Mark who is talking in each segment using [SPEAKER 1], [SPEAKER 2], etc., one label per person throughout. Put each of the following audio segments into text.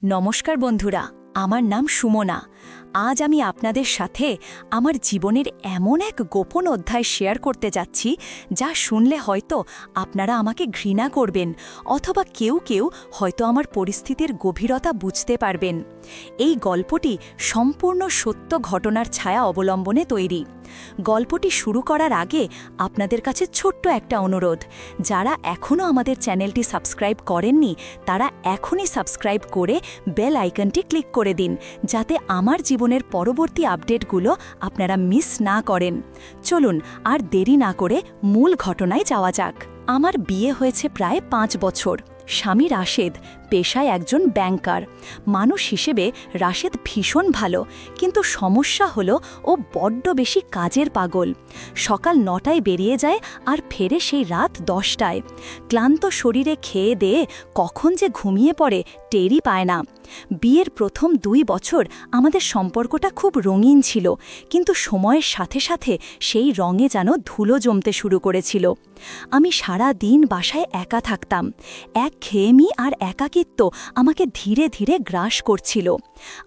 [SPEAKER 1] নমস্কার বন্ধুরা, আমার নাম সুমনা। আজ আমি আপনাদের সাথে আমার জীবনের এমন এক গোপন অধ্যায় শেয়ার করতে যাচ্ছি যা শুনলে হয়তো আপনারা আমাকে ঘৃণা করবেন অথবা কেউ কেউ হয়তো আমার পরিস্থিতির গভীরতা বুঝতে পারবেন। এই গল্পটি সম্পূর্ণ সত্য ঘটনার ছায়া অবলম্বনে তৈরি। গল্পটি শুরু করার আগে আপনাদের কাছে ছোট্ট একটা অনুরোধ, যারা এখনও আমাদের চ্যানেলটি সাবস্ক্রাইব করেননি তারা এখনই সাবস্ক্রাইব করে বেল আইকনটি ক্লিক করে দিন, যাতে আমার জীবনের পরবর্তী আপডেটগুলো আপনারা মিস না করেন। চলুন আর দেরি না করে মূল ঘটনায় যাওয়া যাক। আমার বিয়ে হয়েছে প্রায় 5 বছর। স্বামী রাশেদ, পেশায় একজন ব্যাংকার। মানুষ হিসেবে রাশেদ ভীষণ ভালো, কিন্তু সমস্যা হলো ও বড্ড বেশি কাজের পাগল। সকাল 9টায় বেরিয়ে যায় আর ফেরে সেই রাত 10টায়। ক্লান্ত শরীরে খেয়ে দেয়ে কখন যে ঘুমিয়ে পড়ে টেরই পায় না। বিয়ের প্রথম 2 বছর আমাদের সম্পর্কটা খুব রঙিন ছিল, কিন্তু সময়ের সাথে সাথে সেই রঙে যেন ধুলো জমতে শুরু করেছিল। আমি সারা দিন বাসায় একা থাকতাম। একঘেয়েমি আর একাকিত্ব আমাকে ধীরে ধীরে গ্রাস করছিল।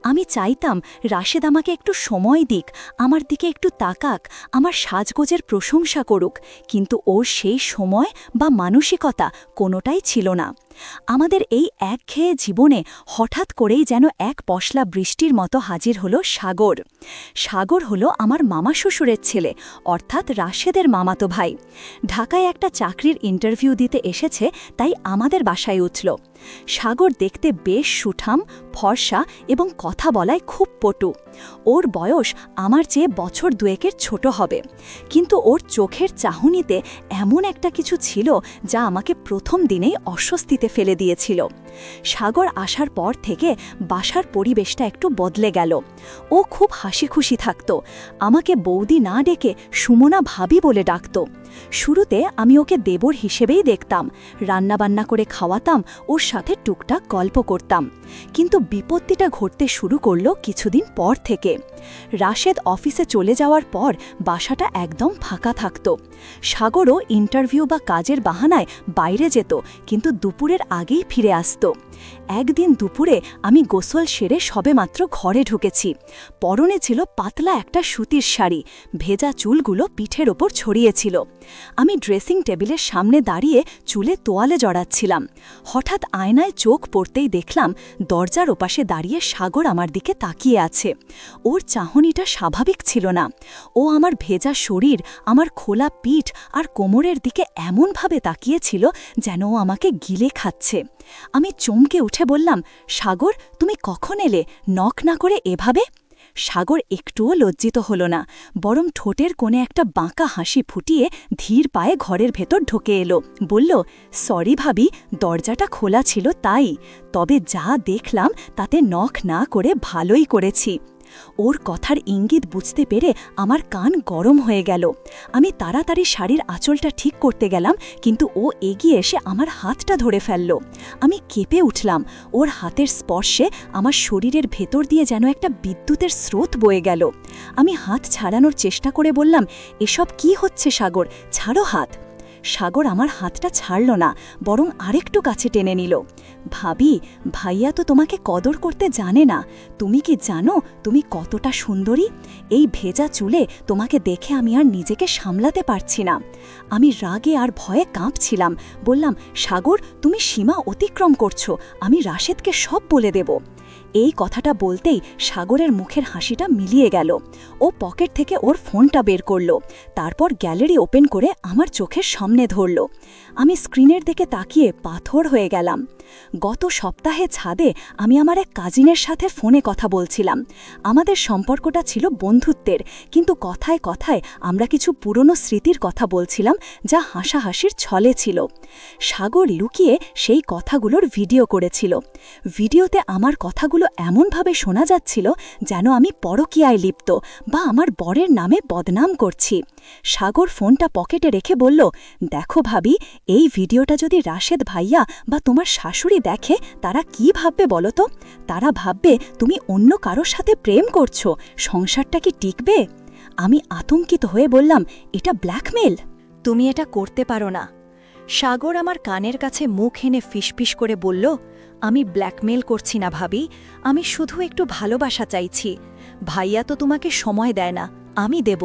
[SPEAKER 1] আমি চাইতাম রাশেদ আমাকে একটু সময় দিক, আমার দিকে একটু তাকাক, আমার সাজগোজের প্রশংসা করুক, কিন্তু ওর সেই সময় বা মানসিকতা কোনোটাই ছিল না। আমাদের এই একঘেয়ে জীবনে হঠাৎ করেই যেন এক পশলা বৃষ্টির মতো হাজির হলো সাগর। সাগর হলো আমার মামা শ্বশুরের ছেলে, অর্থাৎ রাশেদের মামাতো ভাই। ঢাকায় একটা চাকরির ইন্টারভিউ দিতে এসেছে, তাই আমাদের বাসায় উঠল। সাগর দেখতে বেশ সুঠাম, ফর্সা এবং কথা বলায় খুব পটু। ওর বয়স আমার চেয়ে বছর 2-এর ছোট হবে, কিন্তু ওর চোখের চাহনিতে এমন একটা কিছু ছিল যা আমাকে প্রথম দিনেই অস্বস্তিতে ফেলে দিয়েছিল। সাগর আসার পর থেকে বাসার পরিবেশটা একটু বদলে গেল। ও খুব হাসি খুশি থাকত, আমাকে বৌদি না ডেকে সুমনা ভাবি বলে ডাকত। শুরুতে আমি ওকে দেবর হিসেবেই দেখতাম, রান্নাবান্না করে খাওয়াতাম, ওর সাথে টুকটাক গল্প করতাম। কিন্তু বিপত্তিটা ঘটতে শুরু করল কিছুদিন পর থেকে। রাশেদ অফিসে চলে যাওয়ার পর বাসাটা একদম ফাঁকা থাকত। সাগরও ইন্টারভিউ বা কাজের বাহানায় বাইরে যেত, কিন্তু দুপুরের আগেই ফিরে আসত। একদিন দুপুরে আমি গোসল সেরে সবেমাত্র ঘরে ঢুকেছি। পরনে ছিল পাতলা একটা সুতির শাড়ি, ভেজা চুলগুলো পিঠের ওপর ছড়িয়েছিল। আমি ড্রেসিং টেবিলের সামনে দাঁড়িয়ে চুলে তোয়ালে জড়াচ্ছিলাম। হঠাৎ আয়নায় চোখ পড়তেই দেখলাম দরজার ওপাশে দাঁড়িয়ে সাগর আমার দিকে তাকিয়ে আছে। ওর চাহনিটা স্বাভাবিক ছিল না। ও আমার ভেজা শরীর, আমার খোলা পিঠ আর কোমরের দিকে এমনভাবে তাকিয়েছিল যেন ও আমাকে গিলে খাচ্ছে। আমি চমকে উঠে বললাম, সাগর, তুমি কখন এলে? নক না করে এভাবে? সাগর একটুও লজ্জিত হল না, বরং ঠোঁটের কোণে একটা বাঁকা হাসি ফুটিয়ে ধীর পায়ে ঘরের ভেতর ঢুকে এলো। বলল, সরি ভাবি, দরজাটা খোলা ছিল তাই। তবে যা দেখলাম তাতে নক না করে ভালোই করেছি। ওর কথার ইঙ্গিত বুঝতে পেরে আমার কান গরম হয়ে গেল। আমি তাড়াতাড়ি শাড়ির আঁচলটা ঠিক করতে গেলাম, কিন্তু ও এগিয়ে এসে আমার হাতটা ধরে ফেলল। আমি কেঁপে উঠলাম। ওর হাতের স্পর্শে আমার শরীরের ভেতর দিয়ে যেন একটা বিদ্যুতের স্রোত বয়ে গেল। আমি হাত ছাড়ানোর চেষ্টা করে বললাম, এসব কি হচ্ছে সাগর, ছাড়ো হাত। সাগর আমার হাতটা ছাড়ল না, বরং আরেকটু কাছে টেনে নিল। ভাবি, ভাইয়া তো তোমাকে কদর করতে জানে না। তুমি কি জানো তুমি কতটা সুন্দরী? এই ভেজা চুলে তোমাকে দেখে আমি আর নিজেকে সামলাতে পারছি না। আমি রাগে আর ভয়ে কাঁপছিলাম। বললাম, সাগর, তুমি সীমা অতিক্রম করছো, আমি রাশেদকে সব বলে দেব। এই কথাটা বলতেই সাগরের মুখের হাসিটা মিলিয়ে গেল। ও পকেট থেকে ওর ফোনটা বের করল, তারপর গ্যালারি ওপেন করে আমার চোখের সামনে ধরল। আমি স্ক্রিনের দিকে তাকিয়ে পাথর হয়ে গেলাম। গত সপ্তাহে ছাদে আমি আমার এক কাজিনের সাথে ফোনে কথা বলছিলাম। আমাদের সম্পর্কটা ছিল বন্ধুত্বের, কিন্তু কথায় কথায় আমরা কিছু পুরনো স্মৃতির কথা বলছিলাম, যা হাসাহাসির ছলে ছিল। সাগর লুকিয়ে সেই কথাগুলোর ভিডিও করেছিল। ভিডিওতে আমার কথাগুলো এমনভাবে শোনা যাচ্ছিল যেন আমি পরকীয়ায় লিপ্ত বা আমার বরের নামে বদনাম করছি। সাগর ফোনটা পকেটে রেখে বলল, দেখো ভাবি, এই ভিডিওটা যদি রাশেদ ভাইয়া বা তোমার শাশুড়ি দেখে তারা কি ভাববে বলো তো? তারা ভাববে তুমি অন্য কারোর সাথে প্রেম করছো। সংসারটা কি টিকবে? আমি আতঙ্কিত হয়ে বললাম, এটা ব্ল্যাকমেল। তুমি এটা করতে পারো না। সাগর আমার কানের কাছে মুখ এনে ফিসফিস করে বলল, আমি ব্ল্যাকমেল করছি না ভাবি, আমি শুধু একটু ভালোবাসা চাইছি। ভাইয়া তো তোমাকে সময় দেয় না, আমি দেব।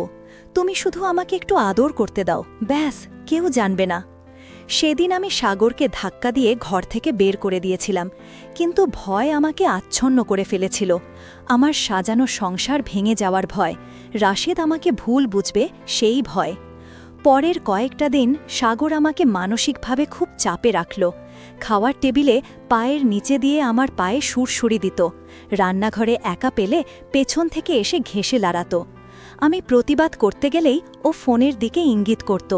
[SPEAKER 1] তুমি শুধু আমাকে একটু আদর করতে দাও, ব্যাস, কেউ জানবে না। সেদিন আমি সাগরকে ধাক্কা দিয়ে ঘর থেকে বের করে দিয়েছিলাম, কিন্তু ভয় আমাকে আচ্ছন্ন করে ফেলেছিল। আমার সাজানো সংসার ভেঙে যাওয়ার ভয়, রাশেদ আমাকে ভুল বুঝবে সেই ভয়। পরের কয়েকটা দিন সাগর আমাকে মানসিকভাবে খুব চাপে রাখল। খাওয়ার টেবিলে পায়ের নিচে দিয়ে আমার পায়ে সুরসুরি দিত, রান্নাঘরে একা পেলে পেছন থেকে এসে ঘেঁষে লাড়াত। আমি প্রতিবাদ করতে গেলেই ও ফোনের দিকে ইঙ্গিত করত।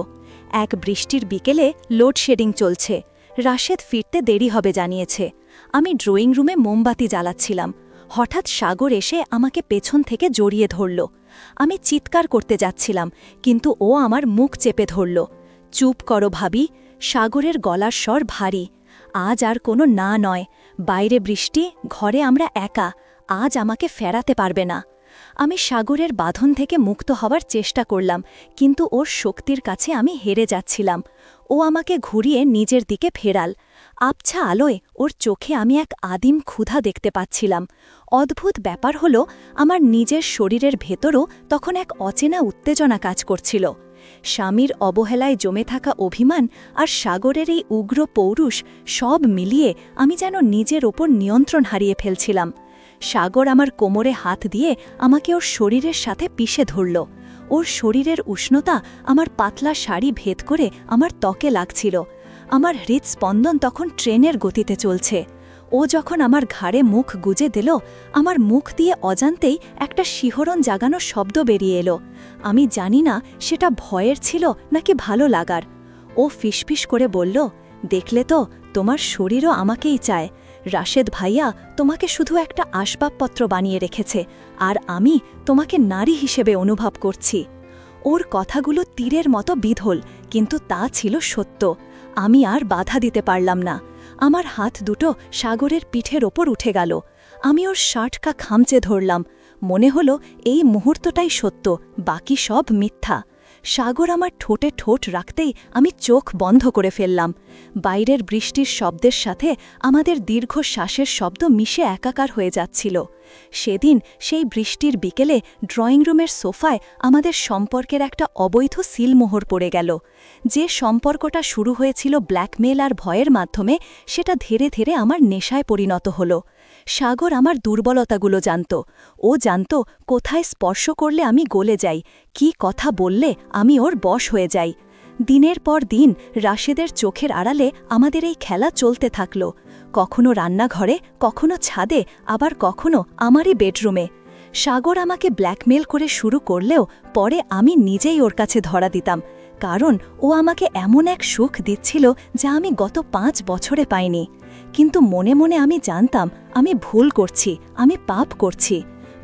[SPEAKER 1] এক বৃষ্টির বিকেলে লোডশেডিং চলছে, রাশেদ ফিরতে দেরি হবে জানিয়েছে। আমি ড্রয়িং রুমে মোমবাতি জ্বালাচ্ছিলাম, হঠাৎ সাগর এসে আমাকে পেছন থেকে জড়িয়ে ধরল। আমি চিৎকার করতে যাচ্ছিলাম, কিন্তু ও আমার মুখ চেপে ধরল। চুপ করো ভাবি। সাগরের গলার স্বর ভারী। আজ আর কোনো না নয়, বাইরে বৃষ্টি, ঘরে আমরা একা, আজ আমাকে ফেরাতে পারবে না। আমি সাগরের বাঁধন থেকে মুক্ত হওয়ার চেষ্টা করলাম, কিন্তু ওর শক্তির কাছে আমি হেরে যাচ্ছিলাম। ও আমাকে ঘুরিয়ে নিজের দিকে ফেরাল। আবছা আলোয় ওর চোখে আমি এক আদিম ক্ষুধা দেখতে পাচ্ছিলাম। অদ্ভুত ব্যাপার হলো, আমার নিজের শরীরের ভেতরও তখন এক অচেনা উত্তেজনা কাজ করছিল। স্বামীর অবহেলায় জমে থাকা অভিমান আর সাগরের এই উগ্র পৌরুষ সব মিলিয়ে আমি যেন নিজের ওপর নিয়ন্ত্রণ হারিয়ে ফেলছিলাম। সাগর আমার কোমরে হাত দিয়ে আমাকে ওর শরীরের সাথে পিষে ধরল। ওর শরীরের উষ্ণতা আমার পাতলা শাড়ি ভেদ করে আমার ত্বকে লাগছিল। আমার হৃদস্পন্দন তখন ট্রেনের গতিতে চলছে। ও যখন আমার ঘাড়ে মুখ গুজে দিল, আমার মুখ দিয়ে অজান্তেই একটা শিহরণ জাগানো শব্দ বেরিয়ে এলো। আমি জানি না সেটা ভয়ের ছিল নাকি ভালো লাগার। ও ফিসফিস করে বলল, দেখলে তো, তোমার শরীরও আমাকেই চায়। রাশেদ ভাইয়া তোমাকে শুধু একটা আসবাবপত্র বানিয়ে রেখেছে, আর আমি তোমাকে নারী হিসেবে অনুভব করছি। ওর কথাগুলো তীরের মতো বিধল, কিন্তু তা ছিল সত্য। আমি আর বাধা দিতে পারলাম না। আমার হাত দুটো সাগরের পিঠের ওপর উঠে গেল। আমি ওর শার্টকা খামচে ধরলাম। মনে হলো এই মুহূর্তটাই সত্য, বাকি সব মিথ্যা। সাগর আমার ঠোঁটে ঠোঁট রাখতেই আমি চোখ বন্ধ করে ফেললাম। বাইরের বৃষ্টির শব্দের সাথে আমাদের দীর্ঘ শ্বাসের শব্দ মিশে একাকার হয়ে যাচ্ছিল। সেদিন সেই বৃষ্টির বিকেলে ড্রয়িং রুমের সোফায় আমাদের সম্পর্কের একটা অবৈধ সিলমোহর পড়ে গেল। যে সম্পর্কটা শুরু হয়েছিল ব্ল্যাকমেল আর ভয়ের মাধ্যমে, সেটা ধীরে ধীরে আমার নেশায় পরিণত হল। সাগর আমার দুর্বলতাগুলো জানত। ও জানত কোথায় স্পর্শ করলে আমি গলে যাই, কি কথা বললে আমি ওর বশ হয়ে যাই। দিনের পর দিন রাশেদের চোখের আড়ালে আমাদের এই খেলা চলতে থাকল। কখনো রান্নাঘরে, কখনো ছাদে, আবার কখনো আমারই বেডরুমে। সাগর আমাকে ব্ল্যাকমেল করে শুরু করলেও পরে আমি নিজেই ওর কাছে ধরা দিতাম, কারণ ও আমাকে এমন এক সুখ দিচ্ছিল যা আমি গত 5 বছরে পাইনি। কিন্তু মনে মনে আমি জানতাম আমি ভুল করছি, আমি পাপ করছি।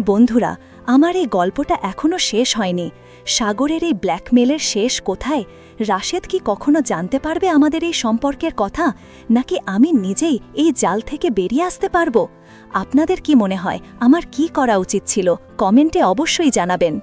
[SPEAKER 1] বন্ধুরা, আমার এই গল্পটা এখনও শেষ হয়নি। সাগরের এই ব্ল্যাকমেলের শেষ কোথায়? রাশেদ কি কখনো জানতে পারবে আমাদের এই সম্পর্কের কথা, নাকি আমি নিজেই এই জাল থেকে বেরিয়ে আসতে পারব? আপনাদের কি মনে হয় আমার কি করা উচিত ছিল? কমেন্টে অবশ্যই জানাবেন।